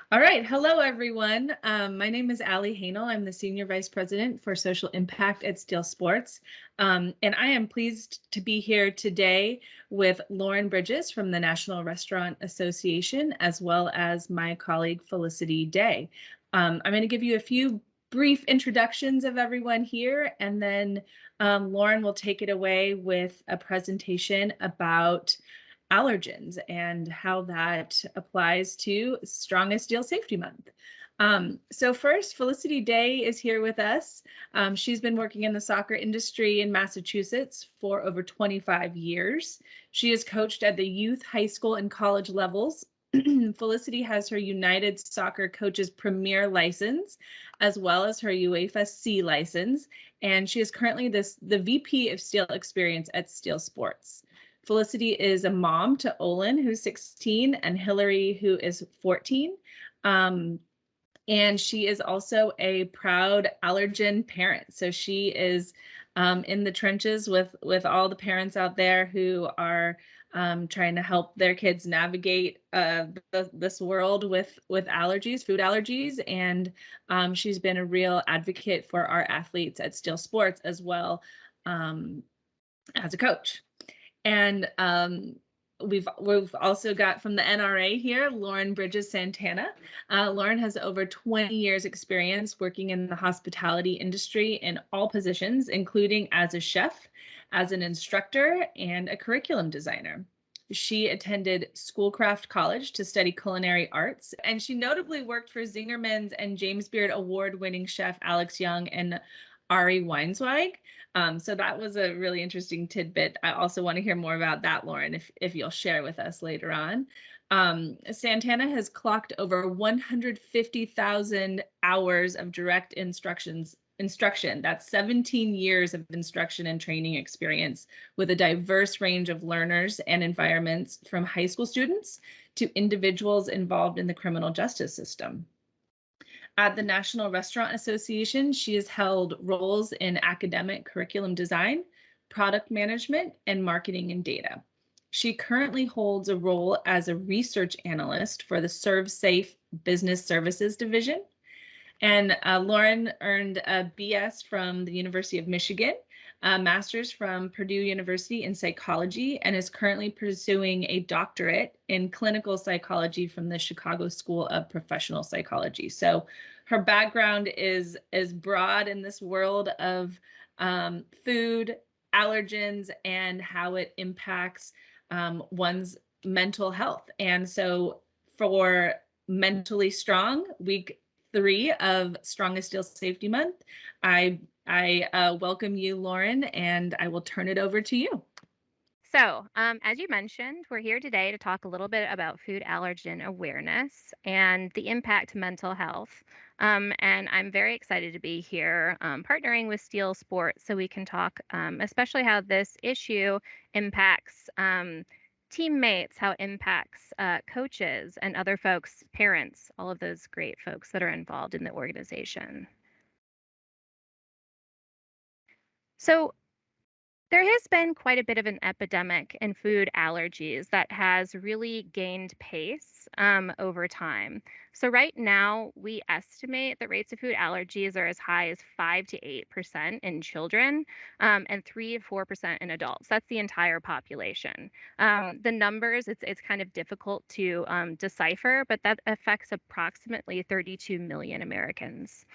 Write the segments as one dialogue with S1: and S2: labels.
S1: All right. Hello, everyone. My name is Allie Hanel. I'm the Senior Vice President for Social Impact at Steel Sports. And I am pleased to be here today with Lauren Bridges from the National Restaurant Association, as well as my colleague Felicity Day. I'm going to give you a few brief introductions of everyone here, and then Lauren will take it away with a presentation about allergens and how that applies to Strongest Steel Safety Month. So first, Felicity Day is here with us. She's been working in the soccer industry in Massachusetts for over 25 years. She has coached at the youth, high school, and college levels. Felicity has her United Soccer Coaches Premier license, as well as her UEFA C license, and she is currently the VP of Steel Experience at Steel Sports. Felicity is a mom to Olin, who's 16, and Hillary, who is 14. And she is also a proud Allergen parent. So she is in the trenches with all the parents out there who are trying to help their kids navigate this world with allergies, food allergies. And she's been a real advocate for our athletes at Steel Sports as well as a coach. And we've also got from the NRA here, Lauren Bridges Santana. Lauren has over 20 years experience working in the hospitality industry in all positions, including as a chef, as an instructor, and a curriculum designer. She attended Schoolcraft College to study culinary arts, and she notably worked for Zingerman's and James Beard award-winning chef Alex Young and Ari Weinzweig. So that was a really interesting tidbit. I also want to hear more about that, Lauren, if you'll share with us later on. Santana has clocked over 150,000 hours of direct instruction. That's 17 years of instruction and training experience with a diverse range of learners and environments, from high school students to individuals involved in the criminal justice system. At the National Restaurant Association, she has held roles in academic curriculum design, product management, and marketing and data. She currently holds a role as a research analyst for the ServSafe Business Services Division. And Lauren earned a BS from the University of Michigan, a master's from Purdue University in psychology, and is currently pursuing a doctorate in clinical psychology from the Chicago School of Professional Psychology. So her background is broad in this world of food, allergens, and how it impacts one's mental health. And so for Mentally Strong, week 3 of Strongest Steel Safety Month, I welcome you, Lauren, and I will turn it over to you.
S2: So, as you mentioned, we're here today to talk a little bit about food allergen awareness and the impact to mental health. And I'm very excited to be here partnering with Steel Sports so we can talk, especially how this issue impacts teammates, how it impacts coaches and other folks, parents, all of those great folks that are involved in the organization. So, there has been quite a bit of an epidemic in food allergies that has really gained pace over time. So, right now, we estimate that rates of food allergies are as high as 5 to 8% in children and 3 to 4% in adults. That's the entire population. The numbers, it's kind of difficult to decipher, but that affects approximately 32 million Americans.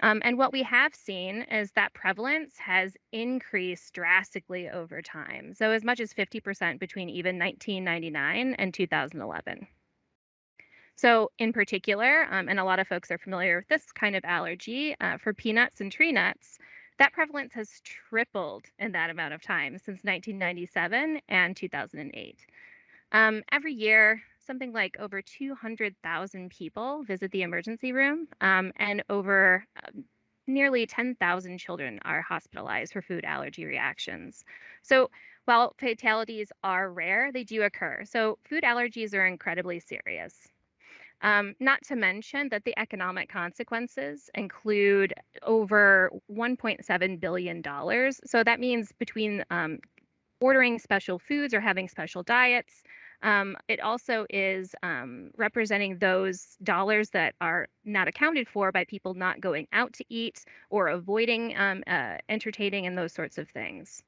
S2: And what we have seen is that prevalence has increased drastically over time. So, as much as 50% between even 1999 and 2011. So, in particular, and a lot of folks are familiar with this kind of allergy, for peanuts and tree nuts, that prevalence has tripled in that amount of time since 1997 and 2008. Every year, something like over 200,000 people visit the emergency room, and over nearly 10,000 children are hospitalized for food allergy reactions. So, while fatalities are rare, they do occur. So, food allergies are incredibly serious. Not to mention that the economic consequences include over $1.7 billion. So that means between ordering special foods or having special diets, It also is representing those dollars that are not accounted for by people not going out to eat or avoiding entertaining and those sorts of things.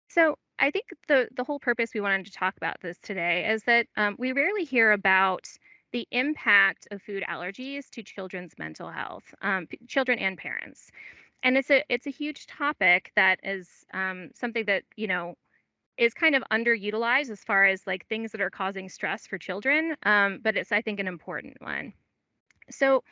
S2: So I think the whole purpose we wanted to talk about this today is that we rarely hear about the impact of food allergies to children's mental health, children and parents. And it's a huge topic that is something that is kind of underutilized as far as like things that are causing stress for children. But it's I think an important one. So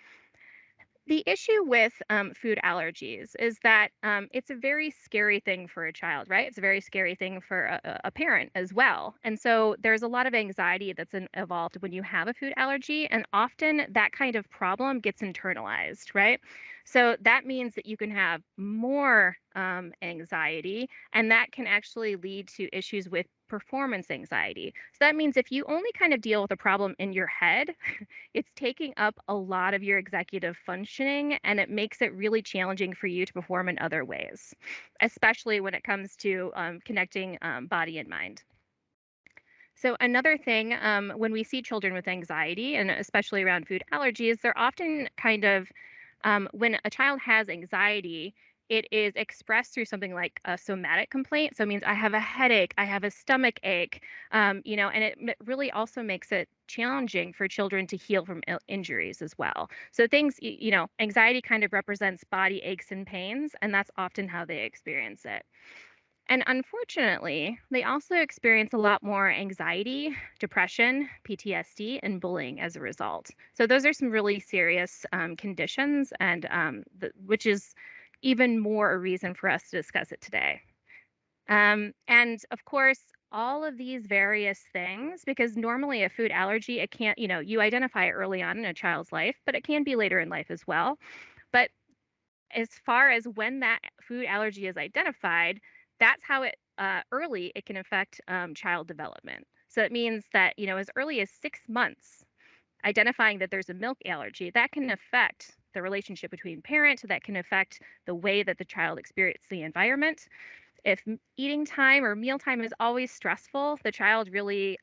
S2: the issue with food allergies is that it's a very scary thing for a child, right? It's a very scary thing for a parent as well. And so there's a lot of anxiety that's involved when you have a food allergy. And often that kind of problem gets internalized, right? So that means that you can have more anxiety, and that can actually lead to issues with performance anxiety. So that means if you only kind of deal with a problem in your head, it's taking up a lot of your executive functioning, and it makes it really challenging for you to perform in other ways, especially when it comes to connecting body and mind. So, another thing, when we see children with anxiety, and especially around food allergies, they're often kind of, when a child has anxiety, it is expressed through something like a somatic complaint. So, it means I have a headache, I have a stomach ache, and really also makes it challenging for children to heal from injuries as well. So, anxiety kind of represents body aches and pains, and that's often how they experience it. And unfortunately, they also experience a lot more anxiety, depression, PTSD, and bullying as a result. So those are some really serious conditions, and which is even more a reason for us to discuss it today. And of course, all of these various things, because normally a food allergy, it can't, you identify it early on in a child's life, but it can be later in life as well. But as far as when that food allergy is identified, that's how early it can affect child development. So it means that, as early as 6 months, identifying that there's a milk allergy, that can affect the relationship between parent, that can affect the way that the child experiences the environment. If eating time or mealtime is always stressful, the child really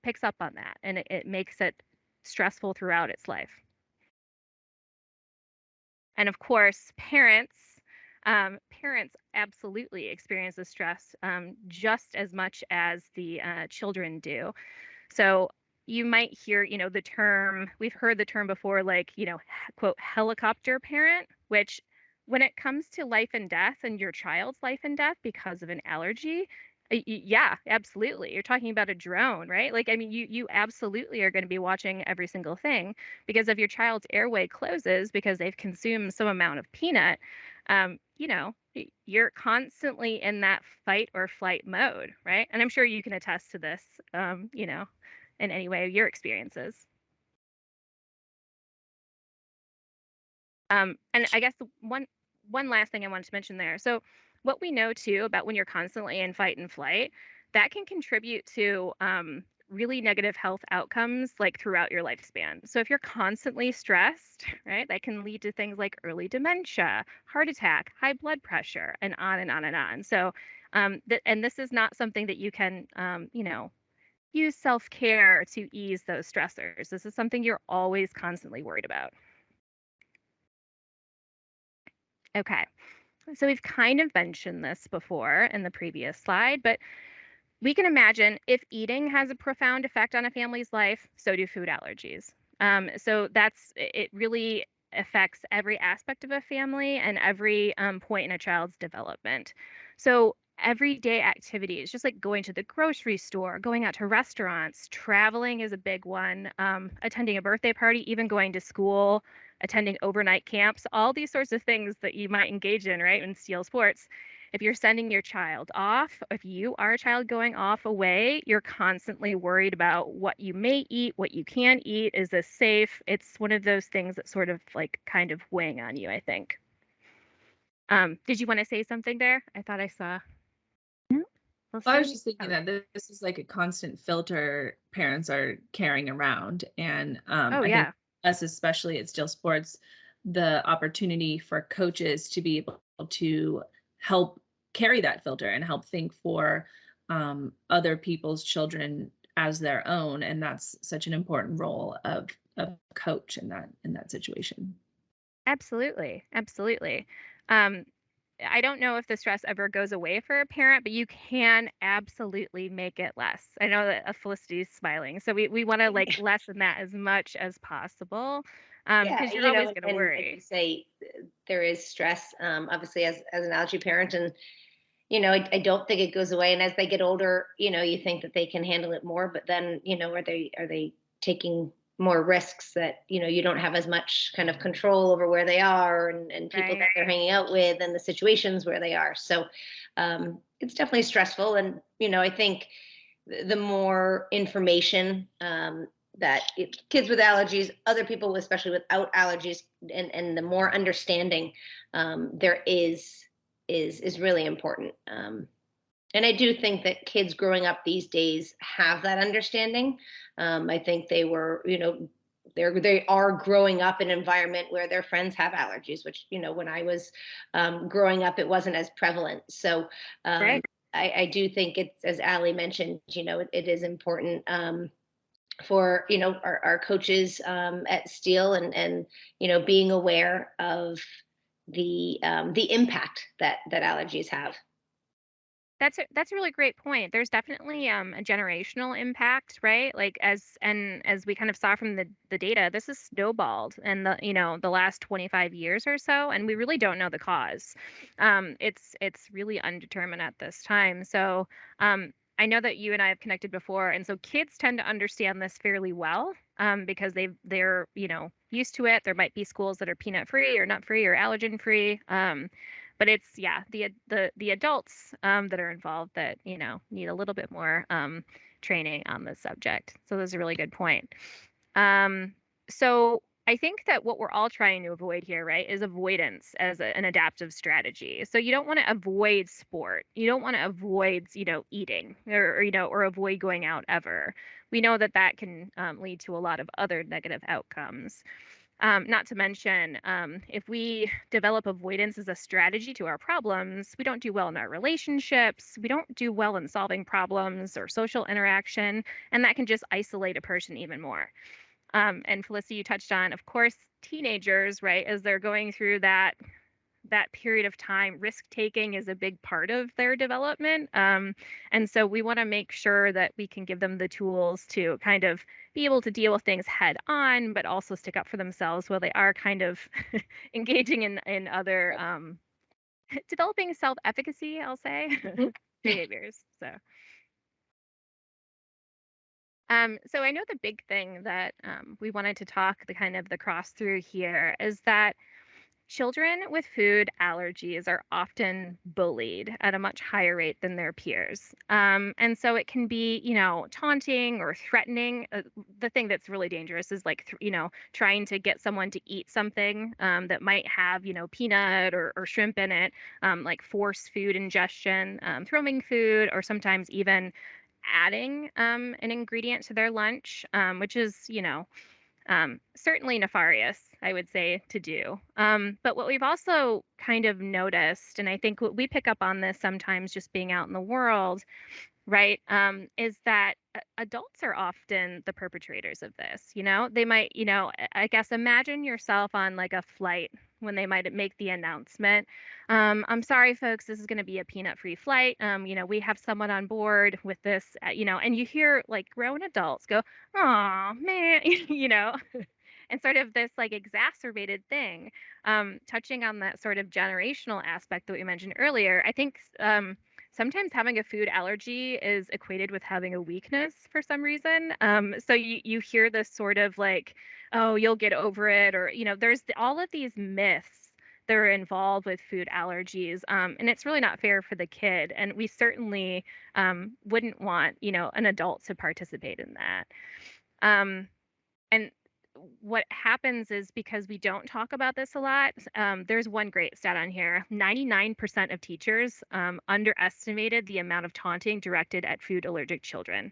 S2: picks up on that, and it makes it stressful throughout its life. And of course, parents absolutely experience the stress just as much as the children do. So you might hear, the term, we've heard the term before, like, quote, helicopter parent, which when it comes to life and death and your child's life and death because of an allergy, yeah, absolutely. You're talking about a drone, right? Like, I mean, you absolutely are going to be watching every single thing because if your child's airway closes because they've consumed some amount of peanut, you're constantly in that fight or flight mode, right? And I'm sure you can attest to this, in any way your experiences. And I guess the one last thing I wanted to mention there. So, what we know too about when you're constantly in fight and flight, that can contribute to really negative health outcomes like throughout your lifespan. So, if you're constantly stressed, right, that can lead to things like early dementia, heart attack, high blood pressure, and on and on and on. So, and this is not something that you can, use self care to ease those stressors. This is something you're always constantly worried about. Okay. So we've kind of mentioned this before in the previous slide, but we can imagine if eating has a profound effect on a family's life, so do food allergies. So it really affects every aspect of a family and every point in a child's development. So everyday activities, just like going to the grocery store, going out to restaurants, traveling is a big one, attending a birthday party, even going to school, attending overnight camps, all these sorts of things that you might engage in, right, in steel sports. If you're sending your child off, if you are a child going off away, you're constantly worried about what you may eat, what you can eat. Is this safe? It's one of those things that sort of like kind of weighing on you, I think. Did you want to say something there? I thought I saw. No? We'll
S1: Well, I was
S2: see.
S1: just thinking
S2: Okay.
S1: that this is like a constant filter parents are carrying around. And
S2: Oh,
S1: I think
S2: yeah.
S1: us, especially at Steel Sports, the opportunity for coaches to be able to help carry that filter and help think for other people's children as their own, and that's such an important role of a coach in that situation.
S2: Absolutely, absolutely. Um, I don't know if the stress ever goes away for a parent, but you can absolutely make it less. I know that Felicity's smiling, so we want to like lessen that as much as possible,
S3: Yeah,
S2: because you're always going to
S3: and like you
S2: worry,
S3: say, there is stress, obviously, as an allergy parent, and I don't think it goes away. And as they get older, you think that they can handle it more, but then, are they taking more risks that you don't have as much kind of control over where they are, and people that
S2: right?
S3: they're hanging out with, and the situations where they are. So it's definitely stressful, and I think the more information that kids with allergies, other people especially without allergies, and the more understanding there is really important. And I do think that kids growing up these days have that understanding. I think they are growing up in an environment where their friends have allergies, which when I was growing up, it wasn't as prevalent. So um,
S2: Right.
S3: I do think it's, as Ali mentioned, it is important for our coaches at Steel, and being aware of the impact that allergies have.
S2: That's a really great point. There's definitely a generational impact, right? Like as we kind of saw from the data, this is snowballed in the last 25 years or so, and we really don't know the cause. It's really undetermined at this time. So I know that you and I have connected before, and so kids tend to understand this fairly well because they're used to it. There might be schools that are peanut free or nut free or allergen free. But it's yeah, the adults that are involved that need a little bit more training on this subject. So that's a really good point. Um, so I think that what we're all trying to avoid here, right, is avoidance as an adaptive strategy. So you don't want to avoid sport. You don't want to avoid, eating or avoid going out ever. We know that that can lead to a lot of other negative outcomes. Not to mention, if we develop avoidance as a strategy to our problems, we don't do well in our relationships, we don't do well in solving problems or social interaction, and that can just isolate a person even more. And Felicity, you touched on, of course, teenagers, right, as they're going through that period of time, risk taking is a big part of their development. And so we want to make sure that we can give them the tools to kind of be able to deal with things head on, but also stick up for themselves while they are kind of engaging in other developing self efficacy, I'll say,
S3: Mhm.
S2: behaviors. So I know the big thing that we wanted to talk the kind of the cross through here is that children with food allergies are often bullied at a much higher rate than their peers. And so it can be, taunting or threatening. The thing that's really dangerous is like, trying to get someone to eat something that might have, peanut or shrimp in it, like forced food ingestion, throwing food, or sometimes even adding an ingredient to their lunch, which is, certainly nefarious, I would say, to do. But what we've also kind of noticed, and I think what we pick up on this sometimes just being out in the world, right, is that adults are often the perpetrators of this. They might, I guess imagine yourself on like a flight when they might make the announcement. I'm sorry, folks, this is going to be a peanut free flight. We have someone on board with this, and you hear like grown adults go, oh, man, and sort of this like exacerbated thing, touching on that sort of generational aspect that we mentioned earlier. I think sometimes having a food allergy is equated with having a weakness for some reason. So you hear this sort of like, oh, you'll get over it, or there's all of these myths that are involved with food allergies, and it's really not fair for the kid. And we certainly wouldn't want an adult to participate in that. Um, and what happens is because we don't talk about this a lot, there's one great stat on here. 99% of teachers underestimated the amount of taunting directed at food allergic children.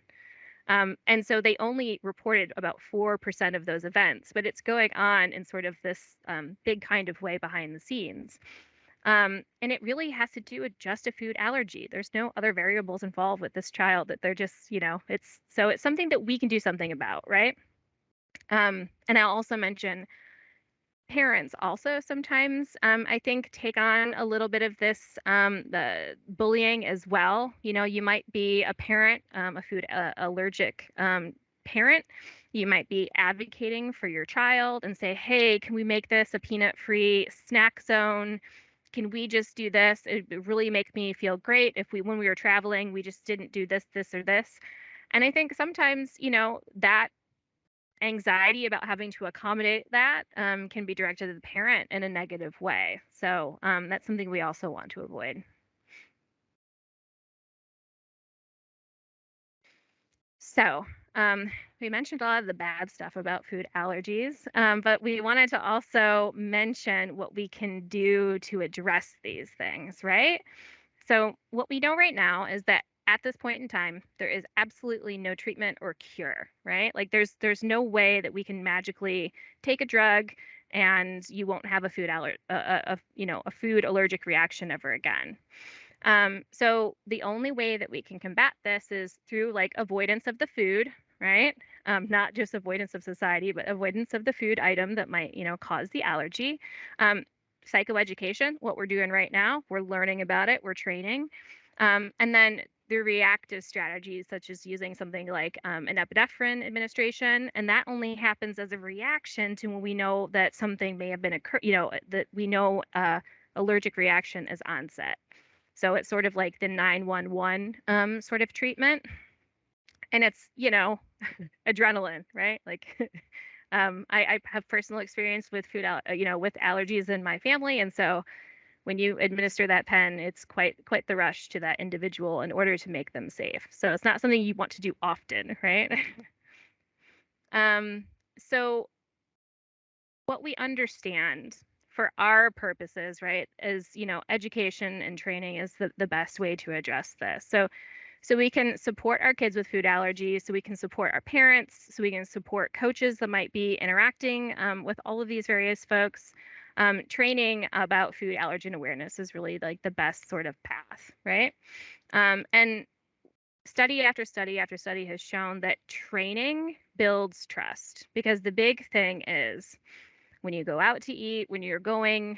S2: And so they only reported about 4% of those events, but it's going on in sort of this big kind of way behind the scenes. And it really has to do with just a food allergy. There's no other variables involved with this child that they're just, it's something that we can do something about, right? And I'll also mention parents also sometimes, I think, take on a little bit of this, the bullying as well. You might be a parent, a food allergic parent. You might be advocating for your child and say, hey, can we make this a peanut free snack zone? Can we just do this? It would really make me feel great if when we were traveling, we just didn't do this, this, or this. And I think sometimes, that anxiety about having to accommodate that can be directed at the parent in a negative way. So that's something we also want to avoid. So we mentioned a lot of the bad stuff about food allergies, but we wanted to also mention what we can do to address these things, right? So what we know right now is that at this point in time, there is absolutely no treatment or cure, right? Like there's no way that we can magically take a drug and you won't have a a food allergic reaction ever again. So the only way that we can combat this is through like avoidance of the food, right? Not just avoidance of society, but avoidance of the food item that might, cause the allergy. Um, Psychoeducation, what we're doing right now, we're learning about it, we're training. And then the reactive strategies, such as using something like an epinephrine administration, and that only happens as a reaction to when we know that something may have been that we know allergic reaction is onset. So it's sort of like the 911 sort of treatment. And it's, adrenaline, right? Like I have personal experience with with allergies in my family. And so when you administer that pen, it's quite the rush to that individual in order to make them safe. So it's not something you want to do often, right? um, so what we understand for our purposes, right, is, education and training is the best way to address this. So we can support our kids with food allergies, so we can support our parents, so we can support coaches that might be interacting with all of these various folks. Training about food allergen awareness is really like the best sort of path, right? And study after study after study has shown that training builds trust, because the big thing is when you go out to eat, when you're going,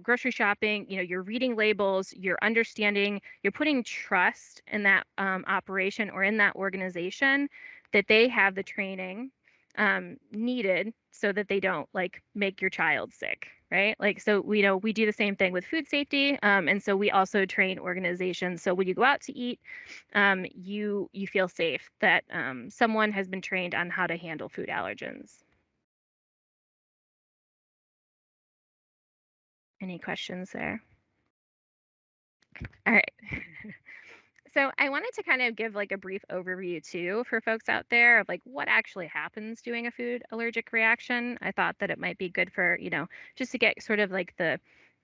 S2: grocery shopping, you're reading labels, you're understanding, you're putting trust in that operation or in that organization that they have the training needed so that they don't like make your child sick, right? Like, so we know we do the same thing with food safety, and so we also train organizations. So when you go out to eat, you feel safe that someone has been trained on how to handle food allergens. Any questions there? All right. So I wanted to kind of give like a brief overview too for folks out there of like what actually happens during a food allergic reaction. I thought that it might be good for, just to get sort of like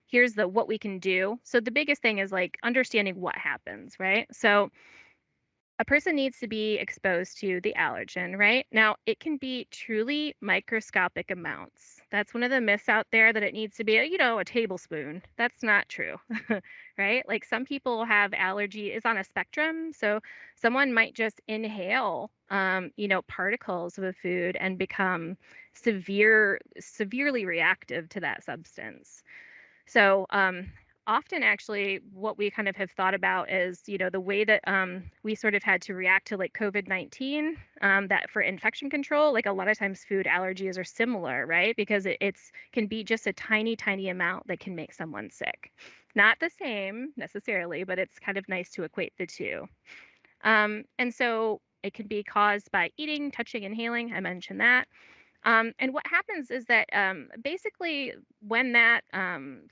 S2: here's the what we can do. So the biggest thing is like understanding what happens, right? So a person needs to be exposed to the allergen, right? Now, it can be truly microscopic amounts. That's one of the myths out there, that it needs to be, a tablespoon. That's not true, right? Like some people have allergy is on a spectrum. So someone might just inhale, particles of a food and become severely reactive to that substance. So often, actually, what we kind of have thought about is, the way that we sort of had to react to like COVID-19, that for infection control, like a lot of times food allergies are similar, right? Because it's can be just a tiny, tiny amount that can make someone sick. Not the same necessarily, but it's kind of nice to equate the two. And so it can be caused by eating, touching, inhaling. I mentioned that. And what happens is that basically, when that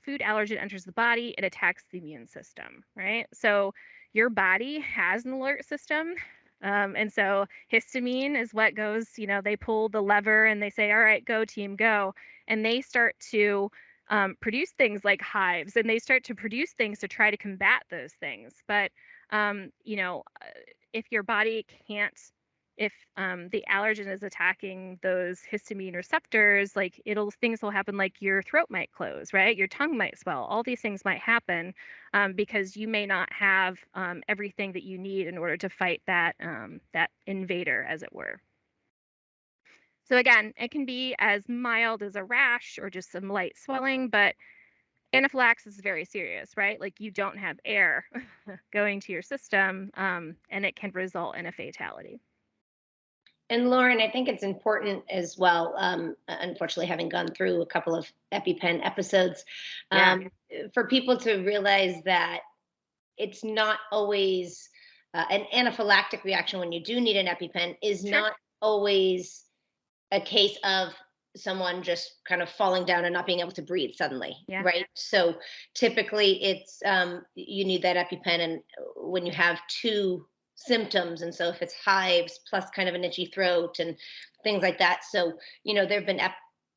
S2: food allergen enters the body, it attacks the immune system, right? So your body has an alert system. And so histamine is what goes, they pull the lever and they say, all right, go team, go. And they start to produce things like hives, and they start to produce things to try to combat those things. But, if your body can't if the allergen is attacking those histamine receptors, like things will happen, like your throat might close, right? Your tongue might swell. All these things might happen because you may not have everything that you need in order to fight that invader, as it were. So again, it can be as mild as a rash or just some light swelling, but anaphylaxis is very serious, right? Like you don't have air going to your system, and it can result in a fatality.
S3: And Lauren, I think it's important as well, unfortunately, having gone through a couple of EpiPen episodes,
S2: Yeah,
S3: for people to realize that it's not always an anaphylactic reaction when you do need an EpiPen is
S2: sure.
S3: not always a case of someone just kind of falling down and not being able to breathe suddenly,
S2: Yeah.
S3: right? So typically it's you need that EpiPen, and when you have two symptoms, and so if it's hives plus kind of an itchy throat and things like that. So there have been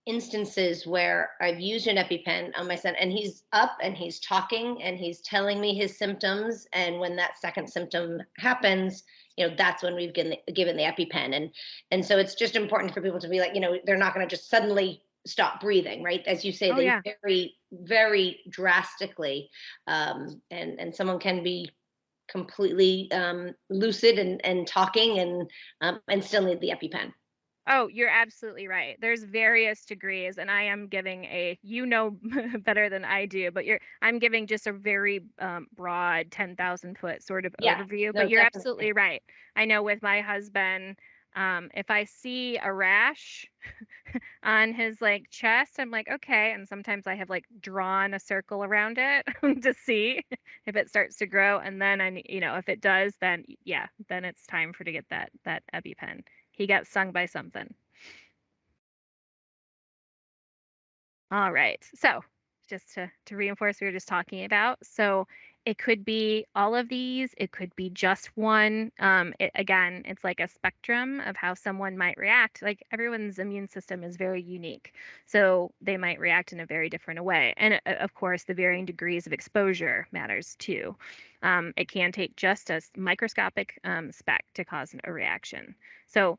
S3: instances where I've used an EpiPen on my son, and he's up and he's talking and he's telling me his symptoms, and when that second symptom happens, that's when we've given the EpiPen. And so it's just important for people to be like, they're not going to just suddenly stop breathing, right? As you say,
S2: Oh,
S3: they
S2: yeah.
S3: vary very drastically, and someone can be completely lucid and talking and still need the EpiPen.
S2: Oh, you're absolutely right. There's various degrees, and I am giving better than I do, but I'm giving just a very broad 10,000-foot sort of
S3: Yeah,
S2: overview. But
S3: no,
S2: you're
S3: definitely.
S2: absolutely right. I know with my husband, if I see a rash on his like chest, I'm like, okay. And sometimes I have like drawn a circle around it to see if it starts to grow. And then if it does, then yeah, then it's time to get that EpiPen. He got stung by something. All right. So, just to reinforce what we were just talking about. So, it could be all of these, it could be just one. Again, it's like a spectrum of how someone might react. Like everyone's immune system is very unique. So, they might react in a very different way. And of course, the varying degrees of exposure matters too. It can take just a microscopic speck to cause a reaction. So,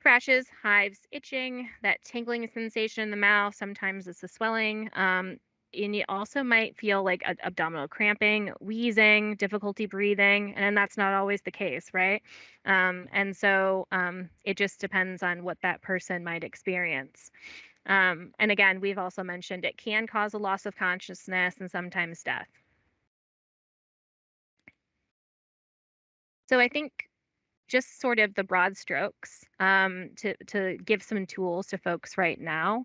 S2: rashes, hives, itching, that tingling sensation in the mouth. Sometimes it's a swelling. And you also might feel like abdominal cramping, wheezing, difficulty breathing, and that's not always the case, right? And so it just depends on what that person might experience. And again, we've also mentioned it can cause a loss of consciousness and sometimes death. So I think just sort of the broad strokes to give some tools to folks right now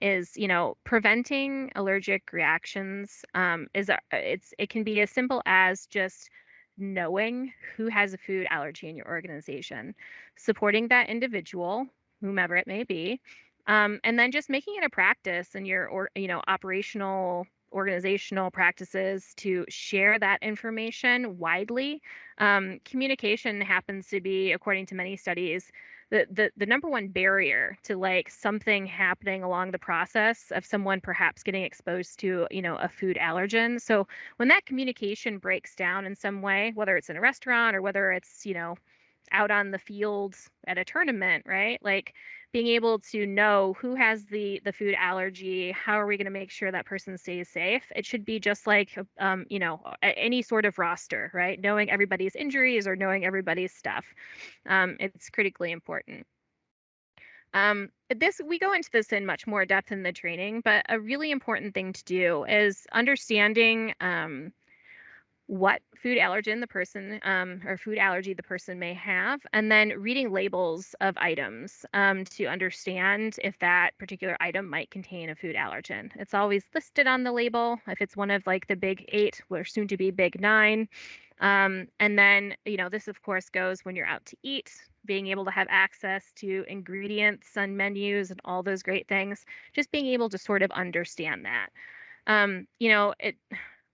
S2: is preventing allergic reactions it can be as simple as just knowing who has a food allergy in your organization, supporting that individual, whomever it may be, and then just making it a practice in your operational organizational practices to share that information widely. Communication happens to be, according to many studies, the number one barrier to like something happening along the process of someone perhaps getting exposed to a food allergen. So when that communication breaks down in some way, whether it's in a restaurant or whether it's out on the fields at a tournament, right? Like being able to know who has the food allergy, how are we going to make sure that person stays safe? It should be just like any sort of roster, right? Knowing everybody's injuries or knowing everybody's stuff. It's critically important. This we go into this in much more depth in the training, but a really important thing to do is understanding what food allergen the person or food allergy the person may have, and then reading labels of items to understand if that particular item might contain a food allergen. It's always listed on the label if it's one of like the big 8 or soon to be big 9. And then, this of course goes when you're out to eat, being able to have access to ingredients and menus and all those great things, just being able to sort of understand that. It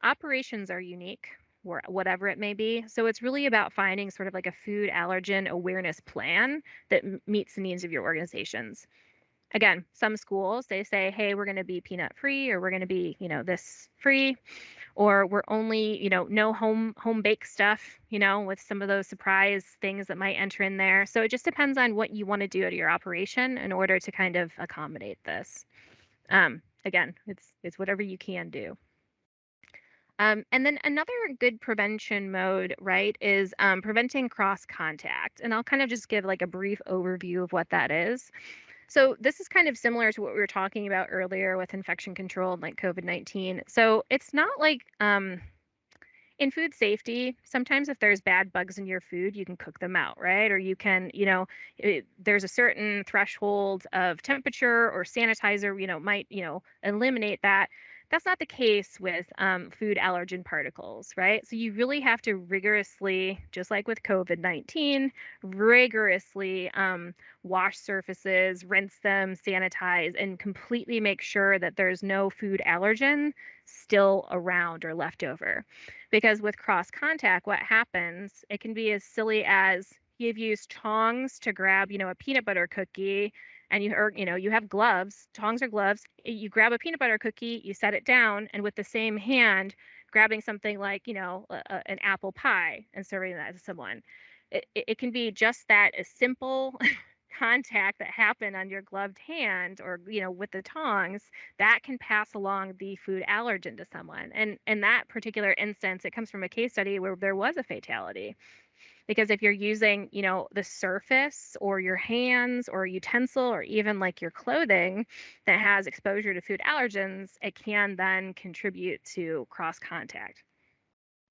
S2: operations are unique, or whatever it may be. So it's really about finding sort of like a food allergen awareness plan that meets the needs of your organizations. again, some schools, they say, hey, we're going to be peanut free, or we're going to be, this free, or we're only, no home baked stuff, with some of those surprise things that might enter in there. So it just depends on what you want to do at your operation in order to kind of accommodate this. Again, it's whatever you can do. And then another good prevention mode, right, is preventing cross contact. And I'll kind of just give like a brief overview of what that is. So this is kind of similar to what we were talking about earlier with infection control and like COVID-19. So it's not like in food safety, sometimes if there's bad bugs in your food, you can cook them out, right? Or you can, there's a certain threshold of temperature or sanitizer, might, eliminate that. That's not the case with food allergen particles, right? So you really have to rigorously, just like with COVID-19, rigorously wash surfaces, rinse them, sanitize, and completely make sure that there's no food allergen still around or left over. Because with cross contact, what happens, it can be as silly as you've used tongs to grab, a peanut butter cookie, and you have gloves, tongs or gloves. You grab a peanut butter cookie, you set it down, and with the same hand, grabbing something like, an apple pie and serving that to someone. It can be just that, a simple contact that happened on your gloved hand, or with the tongs, that can pass along the food allergen to someone. And in that particular instance, it comes from a case study where there was a fatality, because if you're using the surface or your hands or utensil or even like your clothing that has exposure to food allergens, it can then contribute to cross contact.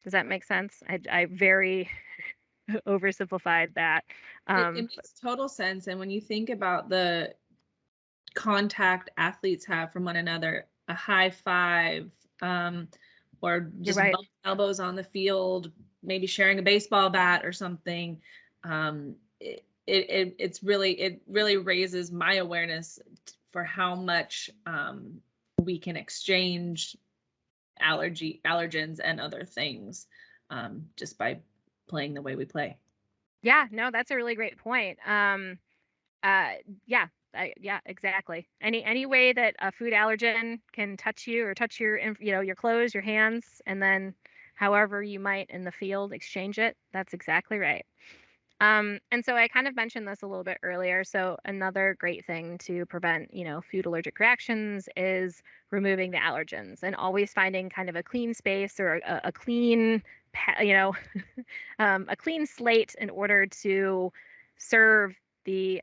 S2: Does that make sense? I very oversimplified that.
S1: It makes total sense. And when you think about the contact athletes have from one another, a high five, or
S2: You're
S1: just
S2: right.
S1: bump elbows on the field, maybe sharing a baseball bat or something. It really raises my awareness for how much we can exchange allergens and other things, just by playing the way we play.
S2: Yeah, no, that's a really great point. Uh, yeah, yeah, exactly. Any way that a food allergen can touch you or touch your clothes, your hands, and then however you might in the field exchange it, that's exactly right. And so I kind of mentioned this a little bit earlier. So another great thing to prevent, food allergic reactions is removing the allergens and always finding kind of a clean space or a clean, a clean slate in order to serve the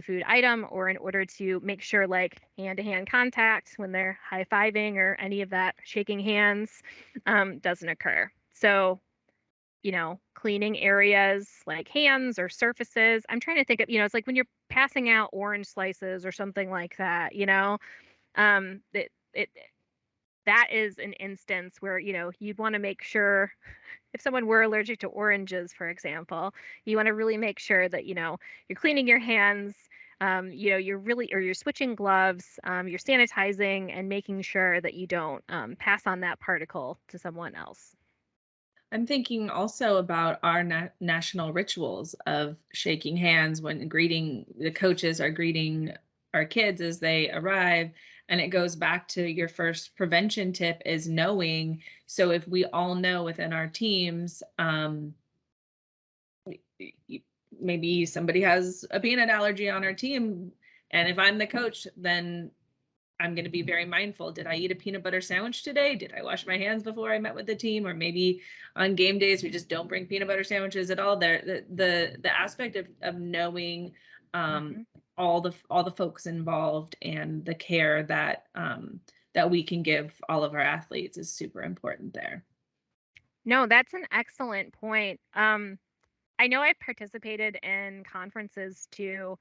S2: food item, or in order to make sure like hand-to-hand contact when they're high-fiving or any of that shaking hands doesn't occur. So cleaning areas like hands or surfaces. I'm trying to think of, it's like when you're passing out orange slices or something like that, it that is an instance where, you'd want to make sure, if someone were allergic to oranges, for example, you want to really make sure that, you're cleaning your hands, you're switching gloves, you're sanitizing and making sure that you don't pass on that particle to someone else.
S1: I'm thinking also about our national rituals of shaking hands when the coaches are greeting our kids as they arrive. And it goes back to your first prevention tip is knowing. So if we all know within our teams, maybe somebody has a peanut allergy on our team, and if I'm the coach, then I'm going to be very mindful. Did I eat a peanut butter sandwich today? Did I wash my hands before I met with the team? Or maybe on game days we just don't bring peanut butter sandwiches at all. There, the aspect of knowing
S2: Mhm.
S1: all the folks involved and the care that we can give all of our athletes is super important there.
S2: No, that's an excellent point. I know I've participated in conferences too,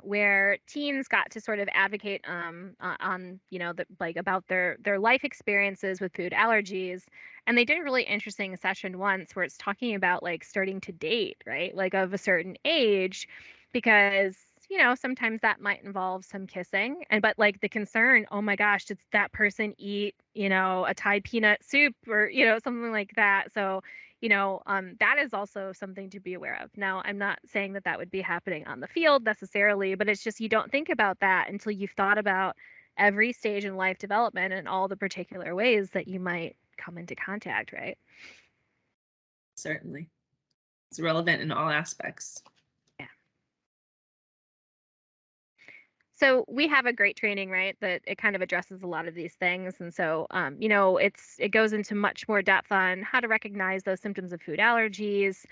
S2: where teens got to sort of advocate on like about their life experiences with food allergies, and they did a really interesting session once where it's talking about like starting to date, right, like of a certain age, because sometimes that might involve some kissing. But like the concern, oh my gosh, did that person eat, a Thai peanut soup or, something like that? So, that is also something to be aware of. Now, I'm not saying that that would be happening on the field necessarily, but it's just you don't think about that until you've thought about every stage in life development and all the particular ways that you might come into contact, right?
S1: Certainly. It's relevant in all aspects.
S2: Yeah. So we have a great training, right? That it kind of addresses a lot of these things, and so it goes into much more depth on how to recognize those symptoms of food allergies.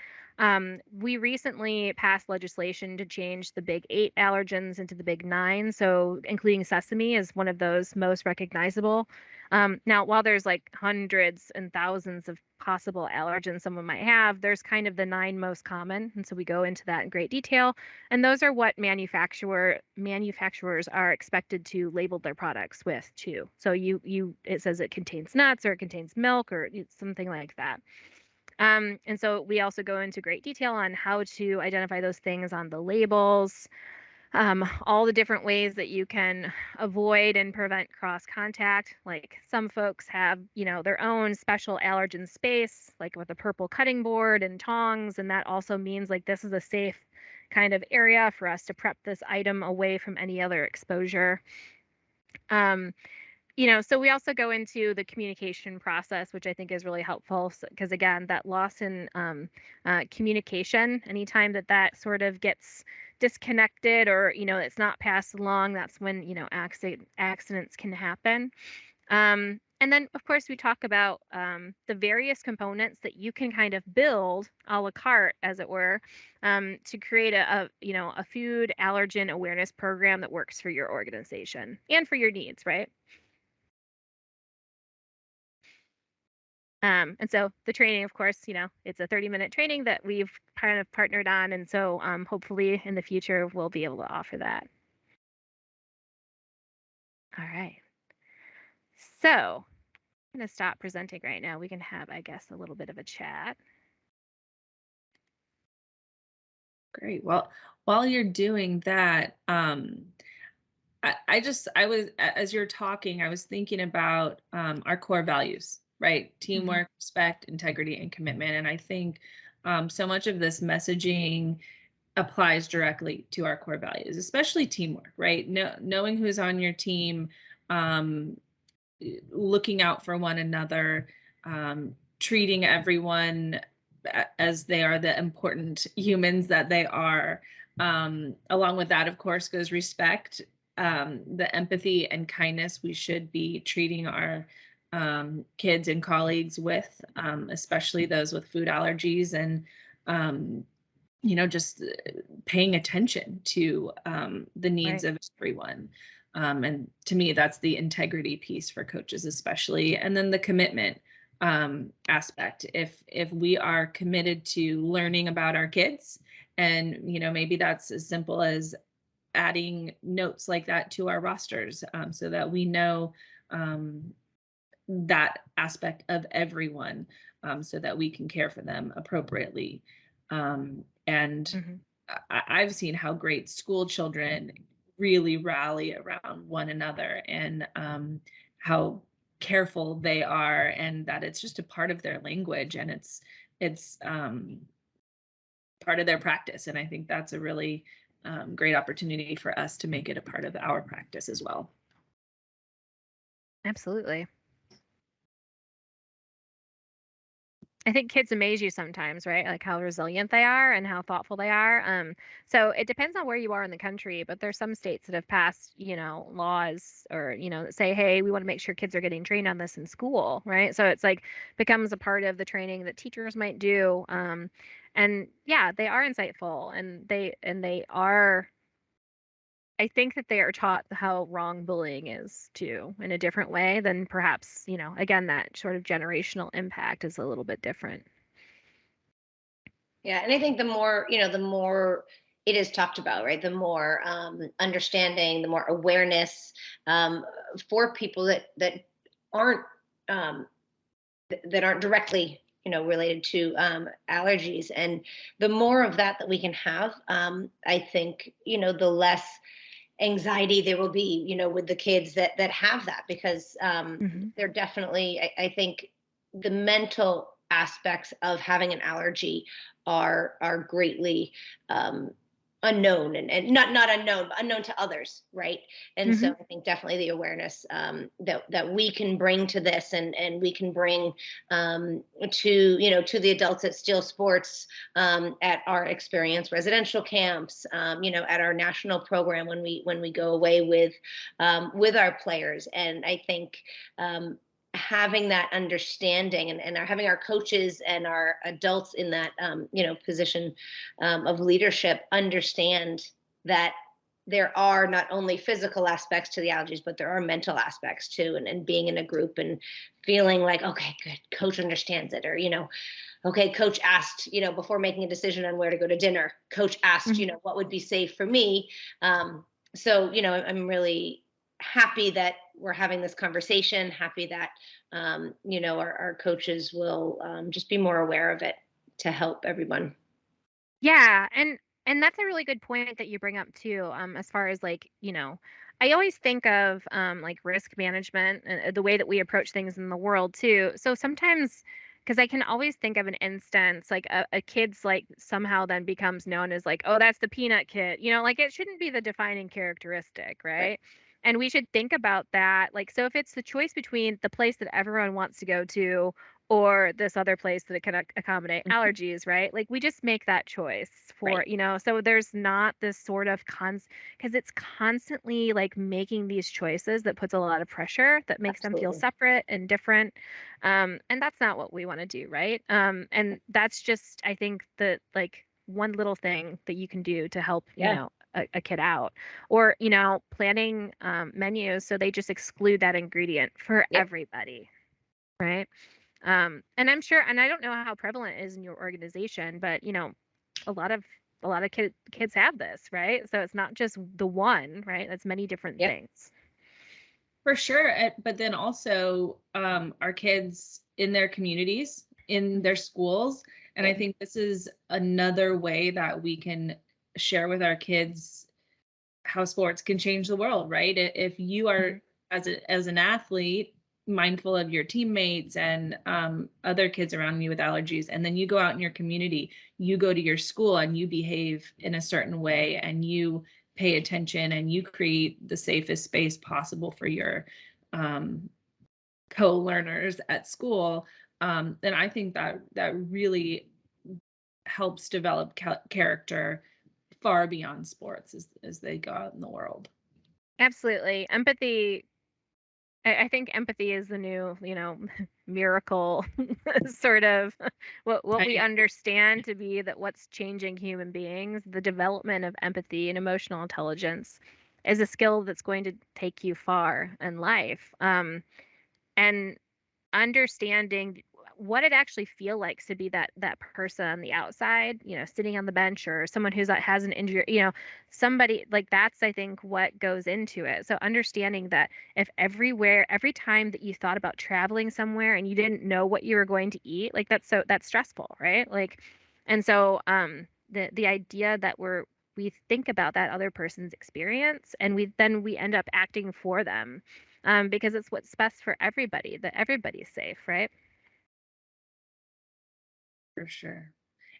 S2: We recently passed legislation to change the big 8 allergens into the big 9, so including sesame is one of those most recognizable. Now, while there's like hundreds and thousands of possible allergens someone might have, there's kind of the 9 most common, and so we go into that in great detail. And those are what manufacturers are expected to label their products with too. So it says it contains nuts or it contains milk or something like that. And so we also go into great detail on how to identify those things on the labels, all the different ways that you can avoid and prevent cross contact. Like some folks have, their own special allergen space, like with a purple cutting board and tongs. And that also means like this is a safe kind of area for us to prep this item away from any other exposure. Um, so we also go into the communication process, which I think is really helpful because, again, that loss in communication, anytime that sort of gets disconnected or, it's not passed along, that's when, accidents can happen. And then, of course, we talk about the various components that you can kind of build a la carte, as it were, to create a food allergen awareness program that works for your organization and for your needs, right? And so the training, of course, it's a 30-minute training that we've kind of partnered on. And so hopefully in the future, we'll be able to offer that. All right. So I'm going to stop presenting right now. We can have, I guess, a little bit of a chat.
S1: Great. Well, while you're doing that, I was, as you're talking, I was thinking about our core values, right?
S2: Mhm.
S1: Teamwork, respect, integrity, and commitment. And I think so much of this messaging applies directly to our core values, especially teamwork, right? Knowing who's on your team, um, looking out for one another, treating everyone as they are the important humans that they are. Along with that, of course, goes respect, the empathy and kindness we should be treating our kids and colleagues with, especially those with food allergies, and just paying attention to the needs
S2: Right.
S1: of everyone. And to me, that's the integrity piece for coaches, especially, and then the commitment aspect. If we are committed to learning about our kids, and maybe that's as simple as adding notes like that to our rosters, so that we know that aspect of everyone, so that we can care for them appropriately. And
S2: Mhm.
S1: I've seen how great school children really rally around one another, and how careful they are, and that it's just a part of their language, and it's part of their practice. And I think that's a really great opportunity for us to make it a part of our practice as well.
S2: Absolutely. I think kids amaze you sometimes, right? Like how resilient they are and how thoughtful they are. So it depends on where you are in the country, but there's some states that have passed, laws or, that say, hey, we want to make sure kids are getting trained on this in school, right? So it's like becomes a part of the training that teachers might do. And yeah, they are insightful and they are. I think that they are taught how wrong bullying is too, in a different way than perhaps, again, that sort of generational impact is a little bit different.
S3: Yeah, and I think the more it is talked about, right? The more understanding, the more awareness for people that aren't that aren't directly related to allergies. And the more of that we can have, I think, the less anxiety there will be, with the kids that have that, because
S2: Hmm.
S3: they're definitely, I think, the mental aspects of having an allergy are greatly um, unknown, and not unknown, but unknown to others, right? And so
S2: Hmm.
S3: I think definitely the awareness that we can bring to this, and we can bring to the adults at Steel Sports, at our experience residential camps, at our national program when we go away with our players. And I think having that understanding, and having our coaches and our adults in that position of leadership understand that there are not only physical aspects to the allergies, but there are mental aspects too. And being in a group and feeling like, okay, good, coach understands it. Or, okay, coach asked, before making a decision on where to go to dinner, coach asked,
S2: Hmm.
S3: what would be safe for me. So, I'm really happy that we're having this conversation, happy that, our coaches will just be more aware of it to help everyone.
S2: Yeah, and that's a really good point that you bring up too. As far as like, I always think of like risk management and the way that we approach things in the world too. So sometimes, because I can always think of an instance like a kid's like somehow then becomes known as like, oh, that's the peanut kid. Like it shouldn't be the defining characteristic,
S3: Right.
S2: right? And we should think about that. Like, so if it's the choice between the place that everyone wants to go to or this other place that it can accommodate
S3: Mhm.
S2: allergies, right? Like we just make that choice
S3: Right.
S2: for, so there's not this sort of because it's constantly like making these choices that puts a lot of pressure that makes them feel
S3: Absolutely.
S2: separate and different. And that's not what we want to do, right? And that's just, I think that like one little thing that you can do to help,
S3: Yeah.
S2: a kid out, or planning menus so they just exclude that ingredient for
S3: Yep.
S2: everybody, right? And I'm sure, and I don't know how prevalent it is in your organization, but a lot of kids have this, right? So it's not just the one, right? It's many different
S3: Yep.
S2: things.
S1: For sure, but then also, our kids in their communities, in their schools, and I
S3: Yep.
S1: think this is another way that we can share with our kids how sports can change the world, right? If you are,
S2: Mhm.
S1: as an athlete, mindful of your teammates and other kids around you with allergies, and then you go out in your community, you go to your school and you behave in a certain way, and you pay attention and you create the safest space possible for your um, co-learners at school, then I think that really helps develop character far beyond sports as they go out in the world.
S2: Absolutely. Empathy. I think empathy is the new, miracle sort of what
S1: I
S2: we understand to be that what's changing human beings, the development of empathy and emotional intelligence is a skill that's going to take you far in life. And understanding what it actually feel like to be that person on the outside, sitting on the bench, or someone who's has an injury, somebody like that's, I think, what goes into it. So understanding that if every time that you thought about traveling somewhere and you didn't know what you were going to eat, like that's stressful, right? Like, and so the idea that we think about that other person's experience and we end up acting for them, because it's what's best for everybody, that everybody's safe, right?
S1: For sure.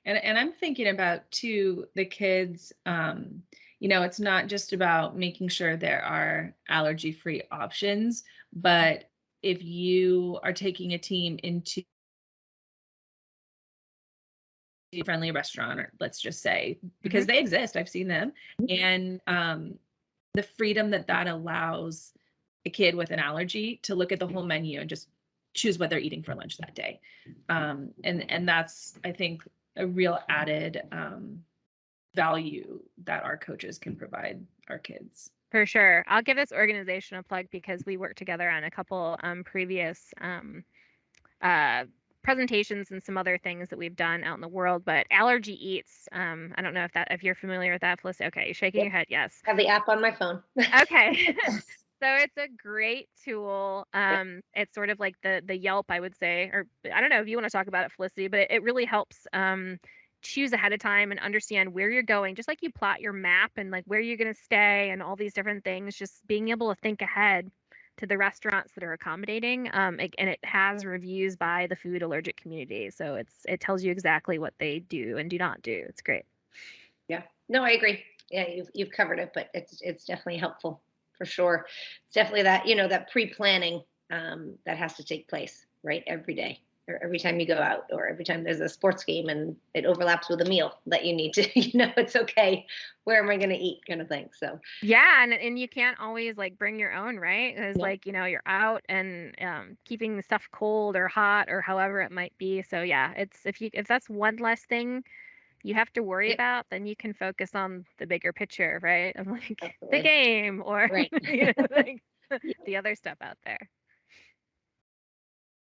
S1: And I'm thinking about too the kids, it's not just about making sure there are allergy-free options, but if you are taking a team into a friendly restaurant, or let's just say,
S2: Hmm.
S1: because they exist, I've seen them, and the freedom that allows a kid with an allergy to look at the whole menu and just choose what they're eating for lunch that day. And that's, I think, a real added value that our coaches can provide our kids.
S2: For sure. I'll give this organization a plug because we worked together on a couple previous uh, presentations and some other things that we've done out in the world. But Allergy Eats, I don't know if you're familiar with that, Felicity. Okay, you're shaking
S3: Yep.
S2: your head. Yes.
S3: Have the app on my phone.
S2: Okay. So it's a great tool. It's sort of like the Yelp, I would say, or I don't know if you want to talk about it, Felicity, but it really helps choose ahead of time and understand where you're going, just like you plot your map and like where you're going to stay and all these different things. Just being able to think ahead to the restaurants that are accommodating, and it has reviews by the food allergic community, so it tells you exactly what they do and do not do. It's great.
S3: Yeah. No, I agree. Yeah, you've covered it, but it's definitely helpful for sure. It's definitely that, that pre-planning that has to take place, right? Every day or every time you go out or every time there's a sports game and it overlaps with a meal that you need to, it's okay. Where am I going to eat kind of thing. So
S2: Yeah, and you can't always like bring your own, right? Because
S3: yeah,
S2: like you're out and keeping the stuff cold or hot or however it might be. So yeah, it's if that's one less thing you have to worry
S3: yep,
S2: about, then you can focus on the bigger picture, right? Of like the
S3: absolutely.
S2: game or
S3: Right.
S2: like
S3: Yeah.
S2: the other stuff out there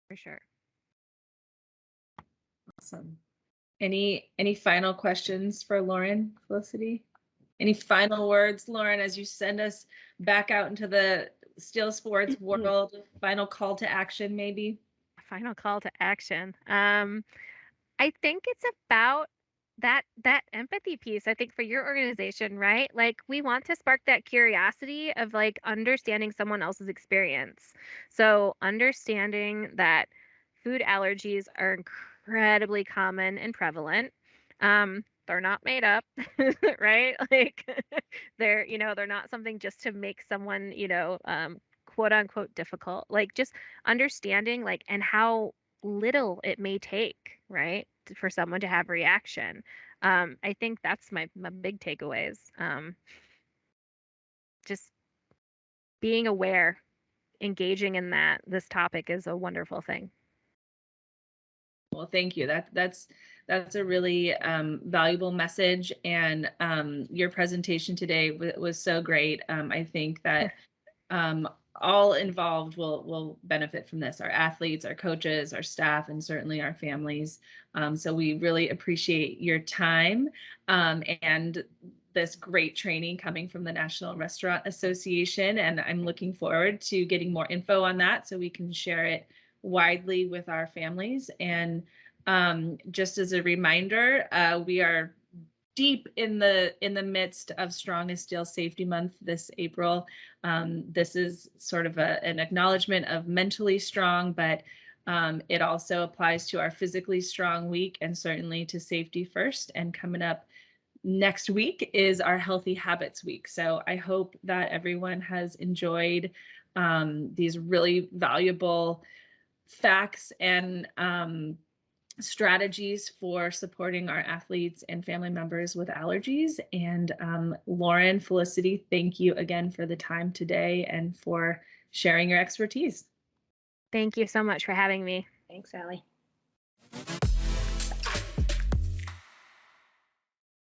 S2: for sure.
S1: Awesome. Any final questions for Lauren, Felicity? Any final words, Lauren, as you send us back out into the steel sports world? Final call to action, maybe?
S2: Final call to action. I think it's about that empathy piece, I think, for your organization, right? Like we want to spark that curiosity of like understanding someone else's experience. So understanding that food allergies are incredibly common and prevalent. They're not made up, right? Like they're not something just to make someone, quote unquote difficult. Like just understanding like and how little it may take, right, for someone to have a reaction. I think that's my big takeaways. Just being aware, engaging in this topic is a wonderful thing.
S1: Well, thank you. That's a really valuable message, and your presentation today was so great. I think that all involved will benefit from this: our athletes, our coaches, our staff, and certainly our families. So we really appreciate your time and this great training coming from the National Restaurant Association. And I'm looking forward to getting more info on that so we can share it widely with our families. And just as a reminder, we are deep in the midst of Strong as Steel Safety Month this April. This is sort of an acknowledgement of mentally strong, but it also applies to our physically strong week and certainly to safety first. And coming up next week is our Healthy Habits Week. So I hope that everyone has enjoyed these really valuable facts and strategies for supporting our athletes and family members with allergies. And Lauren, Felicity, thank you again for the time today and for sharing your expertise.
S2: Thank you so much for having me.
S3: Thanks, Allie.